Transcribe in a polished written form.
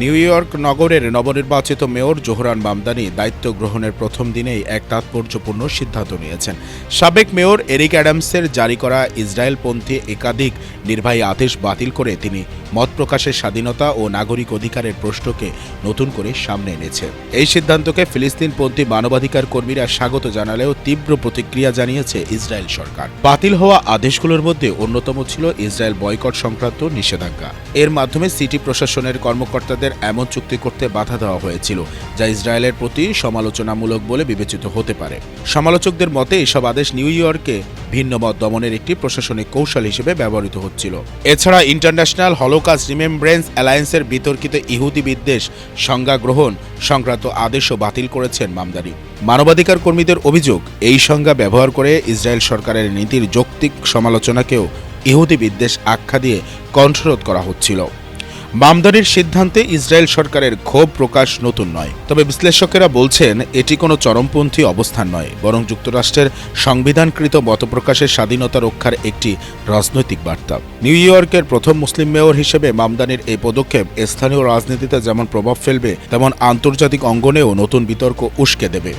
New York নগরের নবনির্বাচিত mayor Zohran Mamdani দায়িত্ব গ্রহণের প্রথম দিনেই এক তাৎপর্যপূর্ণ সিদ্ধান্ত নিয়েছেন। সাবেক মেয়র এরিক অ্যাডামসের জারি করা ইসরায়েলপন্থী একাধিক নির্বাহী আদেশ বাতিল করে তিনি মত প্রকাশের স্বাধীনতা ও নাগরিক অধিকারের প্রশ্নকে নতুন করে সামনে এনেছে। এই সিদ্ধান্তকে ফিলিস্তিনপন্থী মানবাধিকার কর্মীরা স্বাগত জানালেও তীব্র প্রতিক্রিয়া জানিয়েছে ইসরায়েল সরকার। বাতিল হওয়া আদেশগুলোর মধ্যে অন্যতম ছিল ইসরায়েল বয়কট সংক্রান্ত নিষেধাজ্ঞা। এর মাধ্যমে সিটি প্রশাসনের কর্মকর্তাদের এমন চুক্তি করতে বাধা দেওয়া হয়েছিল যা ইসরায়েলের প্রতি সমালোচনামূলক বলে বিবেচিত হতে পারে। সমালোচকদের মতে এসব আদেশ নিউ ইয়র্কে ভিন্নমত দমনের একটি প্রশাসনিক কৌশল হিসেবে ব্যবহৃত হচ্ছিল। এছাড়া ইন্টারন্যাশনাল হলোকাস্ট রিমেমব্রেন্স অ্যালায়েন্সের বিতর্কিত ইহুদি বিদ্বেষ সংজ্ঞা গ্রহণ সংক্রান্ত আদেশও বাতিল করেছেন মামদানি। মানবাধিকার কর্মীদের অভিযোগ, এই সংজ্ঞা ব্যবহার করে ইসরায়েল সরকারের নীতির যৌক্তিক সমালোচনাকেও ইহুদি বিদ্বেষ আখ্যা দিয়ে কণ্ঠরোধ করা হচ্ছিল। মামদানির সিদ্ধান্তে ইসরায়েল সরকারের ক্ষোভ প্রকাশ নতুন নয়, তবে বিশ্লেষকেরা বলছেন এটি কোনো চরমপন্থী অবস্থান নয়, বরং যুক্তরাষ্ট্রের সংবিধানকৃত মতপ্রকাশের স্বাধীনতা রক্ষার একটি রাজনৈতিক বার্তা। নিউ ইয়র্কের প্রথম মুসলিম মেয়র হিসেবে মামদানির এই পদক্ষেপ স্থানীয় রাজনীতিতে যেমন প্রভাব ফেলবে, তেমন আন্তর্জাতিক অঙ্গনেও নতুন বিতর্ক উস্কে দেবে।